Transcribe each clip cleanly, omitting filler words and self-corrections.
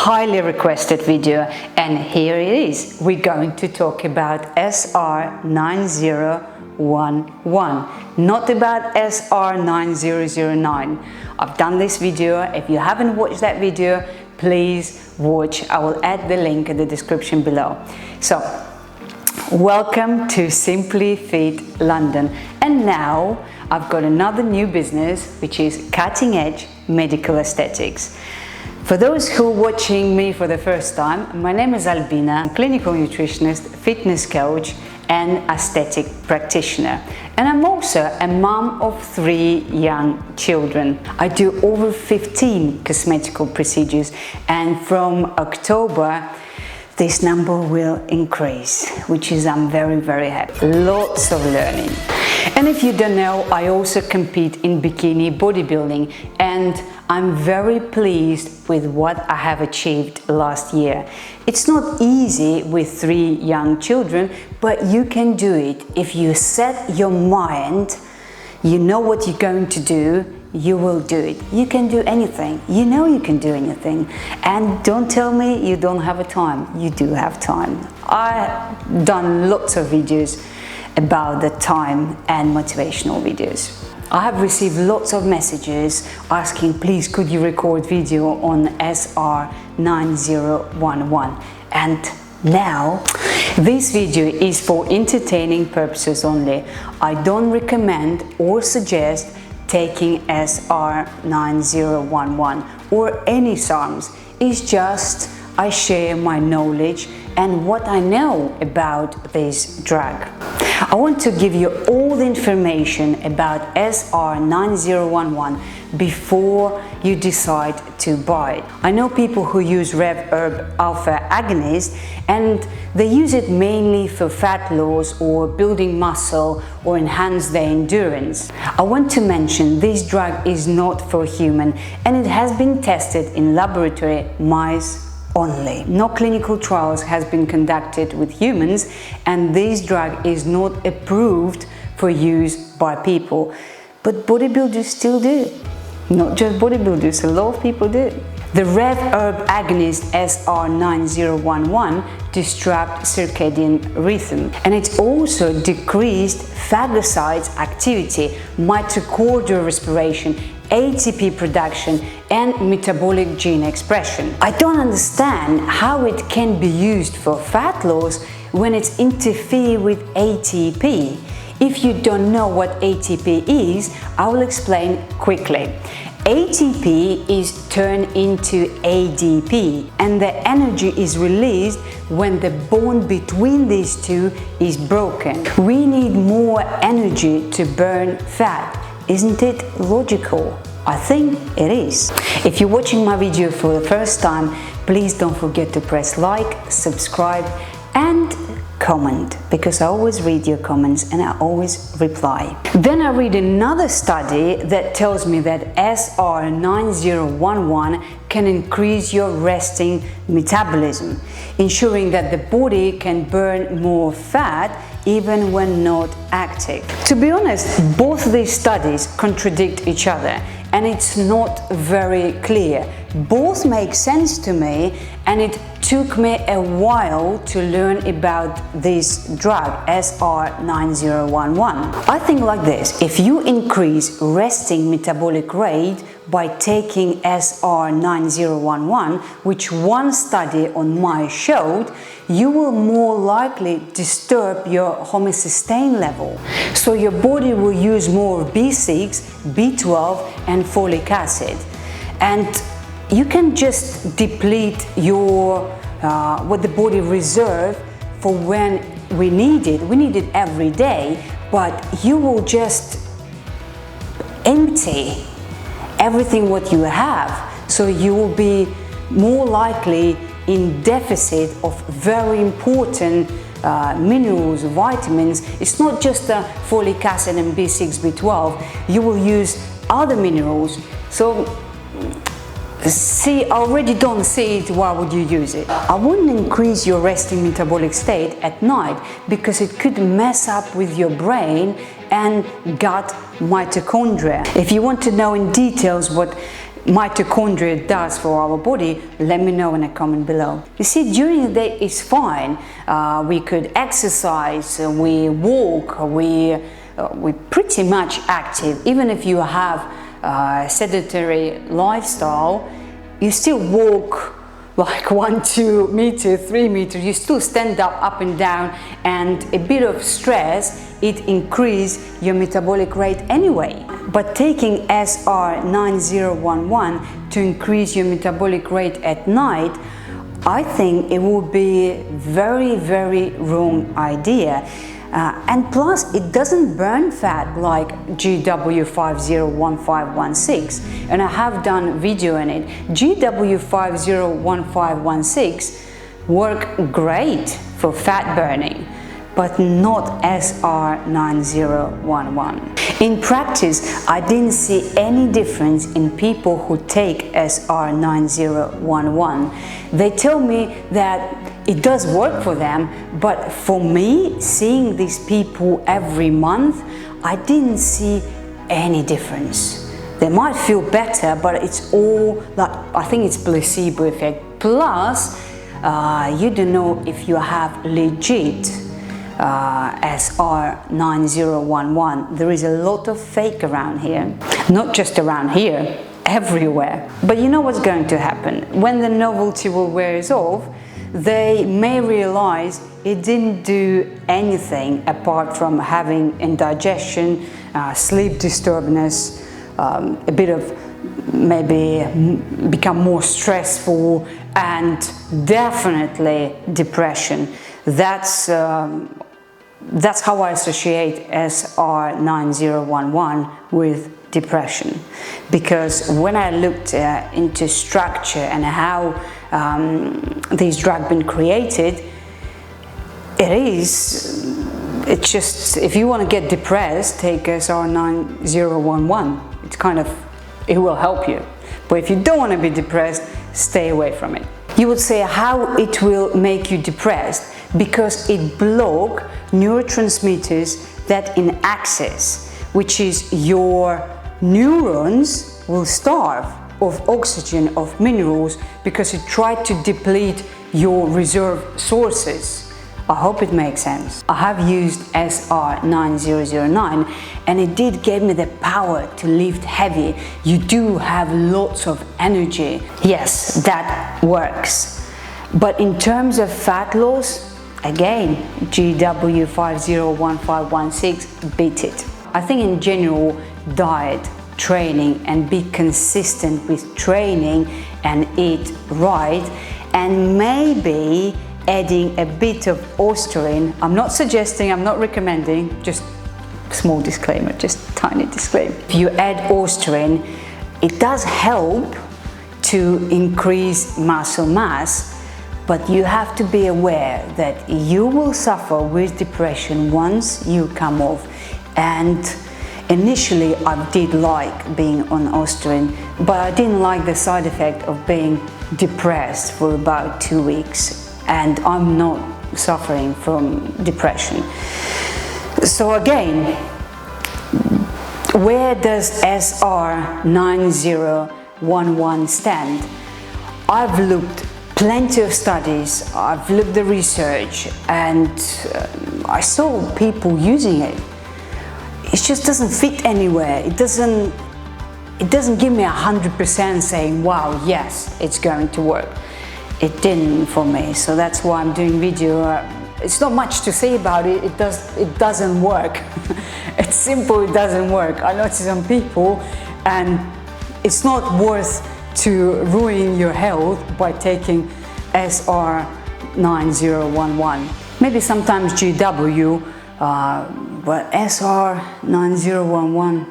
highly requested video, and here it is. We're going to talk about SR-9011, not about SR-9009. I've done this video. If you haven't watched that video, please watch. I will add the link in the description below. So, welcome to SimplyFit London. And now I've got another new business, which is cutting edge medical aesthetics. For those who are watching me for the first time, my name is Albina. I'm a clinical nutritionist, fitness coach, and aesthetic practitioner. And I'm also a mom of 3 young children. I do over 15 cosmetical procedures, and from October, this number will increase, which is I'm very, very happy. Lots of learning. And if you don't know, I also compete in bikini bodybuilding, and I'm very pleased with what I have achieved last year. It's not easy with 3 young children, but you can do it. If you set your mind, you know what you're going to do, you will do it. You can do anything. You know you can do anything. And don't tell me you don't have a time. You do have time. I've done lots of videos about the time and motivational videos. I have received lots of messages asking, please could you record video on SR-9011, and now this video is for entertaining purposes only. I don't recommend or suggest taking SR-9011 or any Sarms. It's just I share my knowledge and what I know about this drug. I want to give you all the information about SR-9011 before you decide to buy it. I know people who use Rev Herb Alpha agonist, and they use it mainly for fat loss or building muscle or enhance their endurance. I want to mention this drug is not for human, and it has been tested in laboratory mice only. No clinical trials has been conducted with humans, and this drug is not approved for use by people. But bodybuilders still do. Not just bodybuilders, a lot of people do. The Rev Herb agonist SR-9011 disrupts circadian rhythm, and it also decreased phagocytes activity, mitochondrial respiration, ATP production, and metabolic gene expression. I don't understand how it can be used for fat loss when it's interfere with ATP. If you don't know what ATP is, I will explain quickly. ATP is turned into ADP, and the energy is released when the bond between these two is broken. We need more energy to burn fat. Isn't it logical? I think it is. If you're watching my video for the first time, please don't forget to press like, subscribe, and comment, because I always read your comments and I always reply. Then I read another study that tells me that SR-9011 can increase your resting metabolism, ensuring that the body can burn more fat even when not active. To be honest, both these studies contradict each other, and it's not very clear. Both make sense to me, and it took me a while to learn about this drug, SR-9011. I think like this: if you increase resting metabolic rate by taking SR-9011, which one study on mice showed, you will more likely disturb your homocysteine level. So your body will use more B6, B12, and folic acid. And you can just deplete your what the body reserve for when we need it. We need it every day, but you will just empty everything what you have. So you will be more likely in deficit of very important minerals, vitamins. It's not just the folic acid and B6, B12. You will use other minerals. So see, I already don't see it. Why would you use it? I wouldn't increase your resting metabolic state at night, because it could mess up with your brain and gut mitochondria. If you want to know in details what mitochondria does for our body, let me know in a comment below. You see, during the day it's fine. We could exercise, we walk, we're pretty much active. Even if you have a sedentary lifestyle, you still walk like 1, 2 meters, 3 meters, you still stand up and down, and a bit of stress, it increases your metabolic rate anyway. But taking SR-9011 to increase your metabolic rate at night, I think it would be very, very wrong idea. And plus, it doesn't burn fat like GW501516, and I have done video on it. GW501516 work great for fat burning, but not SR-9011. In practice, I didn't see any difference in people who take SR-9011. They tell me that it does work for them, but for me, seeing these people every month, I didn't see any difference. They might feel better, but it's all like, I think it's placebo effect. Plus, you don't know if you have legit SR-9011. There is a lot of fake around here, not just around here, everywhere. But you know what's going to happen? When the novelty will wear off, they may realize it didn't do anything apart from having indigestion, sleep disturbance, a bit of maybe become more stressful, and definitely depression. That's how I associate SR-9011 with depression, because when I looked into structure and how these drugs been created, it's just, if you want to get depressed, take SR-9011. It will help you. But if you don't want to be depressed, stay away from it. You would say how it will make you depressed, because it blocks neurotransmitters that in excess, which is your neurons will starve of oxygen, of minerals, because it tried to deplete your reserve sources. I hope it makes sense. I have used SR-9009 and it did give me the power to lift heavy. You do have lots of energy. Yes, that works. But in terms of fat loss, again, GW501516 beat it. I think in general, diet, training, and be consistent with training and eat right, and maybe adding a bit of Ostarine. I'm not suggesting, I'm not recommending, just small disclaimer, just tiny disclaimer. If you add Ostarine, it does help to increase muscle mass, but you have to be aware that you will suffer with depression once you come off. And initially I did like being on Ostarine, but I didn't like the side effect of being depressed for about 2 weeks, and I'm not suffering from depression. So again, where does SR-9011 stand? I've looked plenty of studies, I've looked at the research, and I saw people using it. It just doesn't fit anywhere. It doesn't give me 100% saying, wow, yes, it's going to work. It didn't for me, so that's why I'm doing video. It's not much to say about it. It doesn't work. It's simple, it doesn't work. I notice some people, and it's not worth to ruin your health by taking SR-9011. Maybe sometimes GW, but SR-9011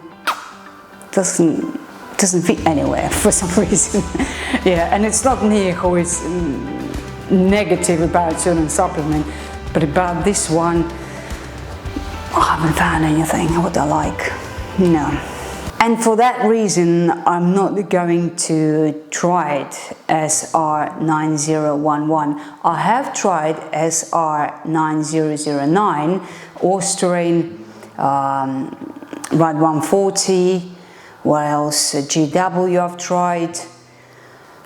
doesn't fit anywhere for some reason. Yeah, and it's not me who is negative about certain supplement, but about this one, I haven't found anything what I like. No. And for that reason, I'm not going to try it SR-9011. I have tried SR-9009, Ostarine, Rad 140, What else? GW I've tried.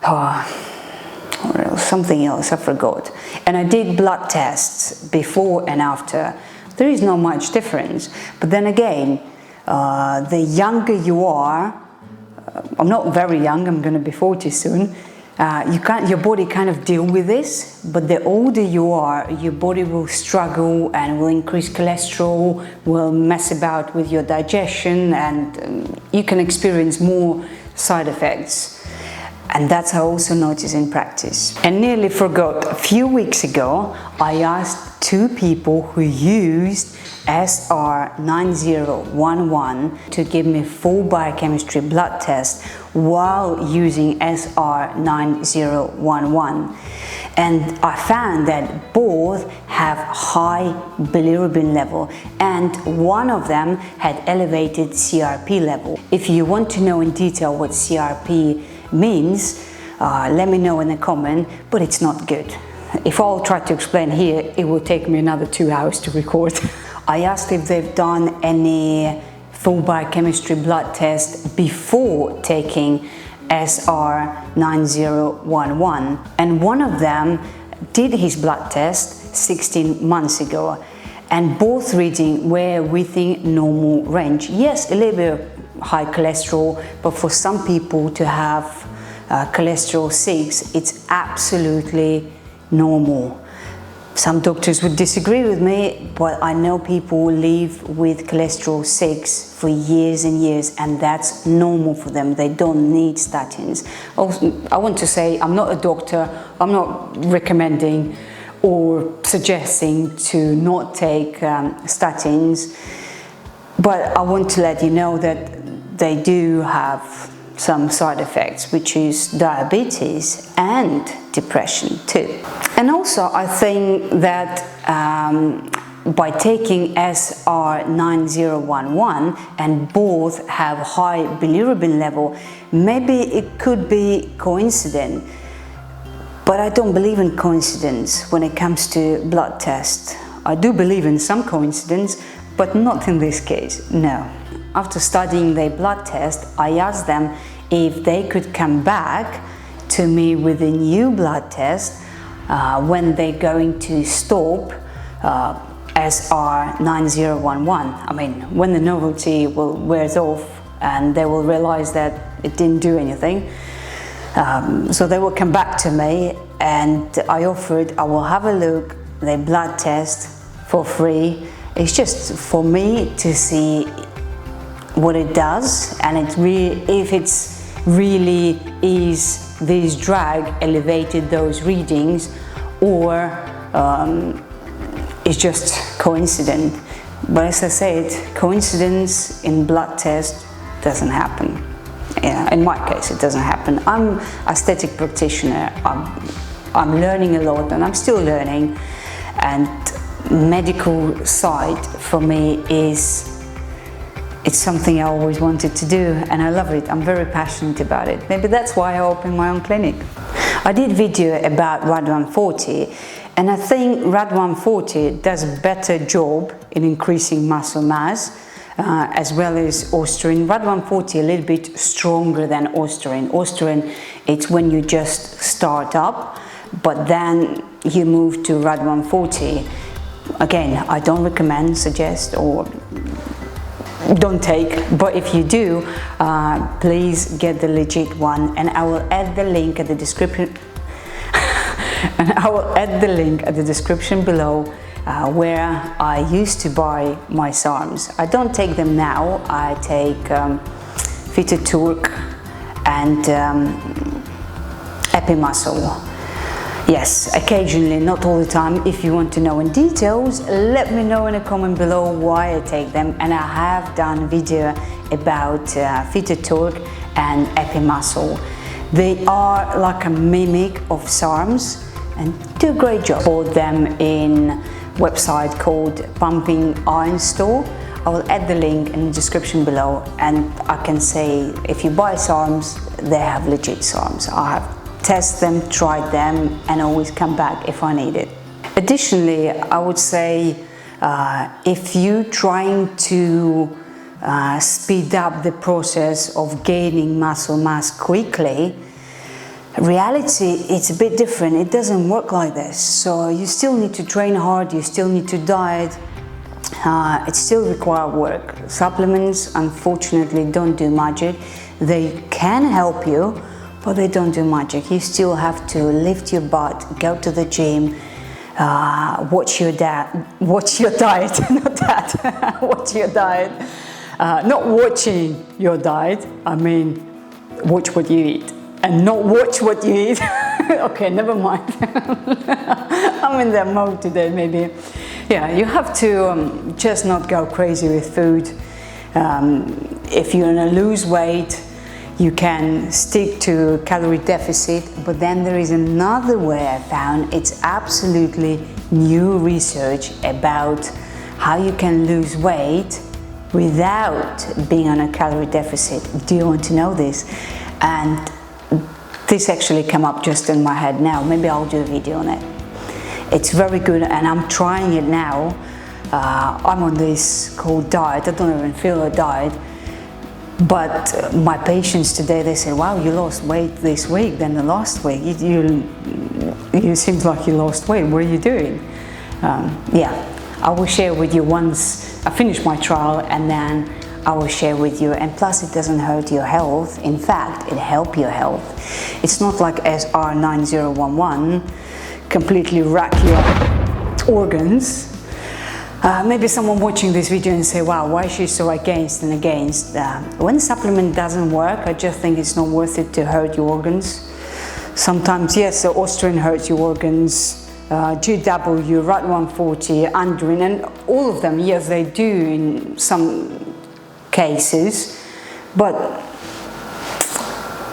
Or else, something else, I forgot. And I did blood tests before and after. There is not much difference. But then again, the younger you are, I'm not very young, I'm going to be 40 soon, your body kind of deal with this, but the older you are, your body will struggle and will increase cholesterol, will mess about with your digestion, and you can experience more side effects. And that's I also noticed in practice. And nearly forgot, a few weeks ago, I asked 2 people who used SR-9011 to give me full biochemistry blood test while using SR-9011. And I found that both have high bilirubin level, and one of them had elevated CRP level. If you want to know in detail what CRP means, let me know in the comment, but it's not good. If I'll try to explain here, it will take me another 2 hours to record. I asked if they've done any full biochemistry blood test before taking SR-9011, and one of them did his blood test 16 months ago, and both readings were within normal range. Yes, a little bit of high cholesterol, but for some people to have cholesterol 6, it's absolutely normal. Some doctors would disagree with me, but I know people live with cholesterol 6 for years and years, and that's normal for them. They don't need statins. Also, I want to say I'm not a doctor. I'm not recommending or suggesting to not take statins, but I want to let you know that they do have some side effects, which is diabetes and depression too. And also I think that by taking SR-9011 and both have high bilirubin level, maybe it could be coincidence, but I don't believe in coincidence when it comes to blood tests. I do believe in some coincidence, but not in this case, no. After studying their blood test, I asked them if they could come back to me with a new blood test when they're going to stop SR-9011. I mean, when the novelty wears off and they will realize that it didn't do anything. So they will come back to me, and I offered I will have a look at their blood test for free. It's just for me to see what it does, and if it's really is this drug elevated those readings, or it's just coincidence. But as I said, coincidence in blood test doesn't happen. Yeah, in my case it doesn't happen. I'm aesthetic practitioner. I'm learning a lot, and I'm still learning, and medical side for me it's something I always wanted to do, and I love it. I'm very passionate about it. Maybe that's why I opened my own clinic. I did video about RAD140, and I think RAD140 does a better job in increasing muscle mass, as well as Ostarine. RAD140 a little bit stronger than Ostarine. Ostarine, it's when you just start up, but then you move to RAD140. Again, I don't recommend, suggest, or don't take, but if you do, please get the legit one, and I will add the link at the description below where I used to buy my Sarms. I don't take them now. I take Fitaturk and Epimuscle. Yes, occasionally, not all the time. If you want to know in details, let me know in a comment below why I take them, and I have done a video about Fitaturk and Epimuscle. They are like a mimic of Sarms and do a great job. Bought them in a website called Pumping Iron Store. I will add the link in the description below, and I can say if you buy Sarms, they have legit Sarms. I have test them, tried them, and always come back if I need it. Additionally, I would say if you're trying to speed up the process of gaining muscle mass quickly. Reality, it's a bit different. It doesn't work like this. So you still need to train hard, you still need to diet. It still requires work. Supplements, unfortunately, don't do magic. They can help you, but they don't do magic. You still have to lift your butt, go to the gym, watch your diet, not that, watch your diet. Not watching your diet, I mean, watch what you eat. And not watch what you eat. Okay, never mind. I'm in that mode today, maybe. Yeah, you have to just not go crazy with food. If you're gonna lose weight, you can stick to calorie deficit, but then there is another way I found. It's absolutely new research about how you can lose weight without being on a calorie deficit. Do you want to know this? And this actually came up just in my head now. Maybe I'll do a video on it. It's very good and I'm trying it now. I'm on this called diet. I don't even feel a diet. But my patients today, they say, wow, you lost weight this week than the last week. You seem like you lost weight. What are you doing? Yeah, I will share with you once I finish my trial, and then I will share with you. And plus, it doesn't hurt your health. In fact, it helps your health. It's not like SR-9011 completely wreck your organs. Maybe someone watching this video and say, wow, why is she so against and against? When a supplement doesn't work, I just think it's not worth it to hurt your organs. Sometimes, yes, the Ostarine hurts your organs, GW, RAT 140, Cardarine, and all of them, yes, they do in some cases, but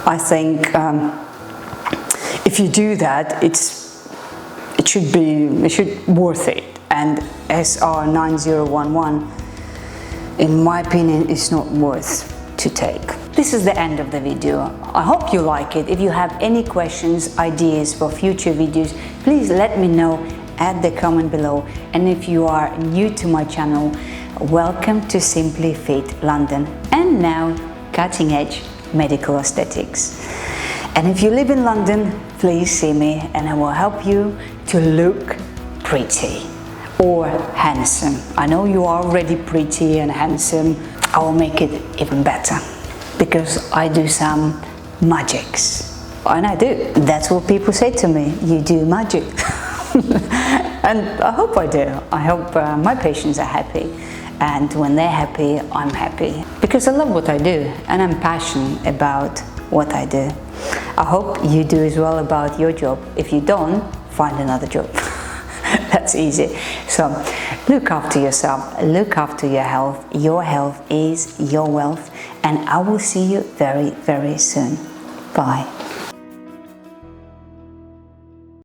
I think if you do that, it should be worth it. And SR-9011, in my opinion, is not worth to take. This is the end of the video. I hope you like it. If you have any questions, ideas for future videos, please let me know at the comment below. And if you are new to my channel, welcome to SimplyFit London, and now cutting edge medical aesthetics. And if you live in London, please see me and I will help you to look pretty or handsome. I know you are already pretty and handsome. I will make it even better because I do some magics. And I do. That's what people say to me. You do magic. And I hope I do. I hope my patients are happy. And when they're happy, I'm happy. Because I love what I do and I'm passionate about what I do. I hope you do as well about your job. If you don't, find another job. That's easy. So look after yourself, look after your health. Your health is your wealth, and I will see you very, very soon. Bye.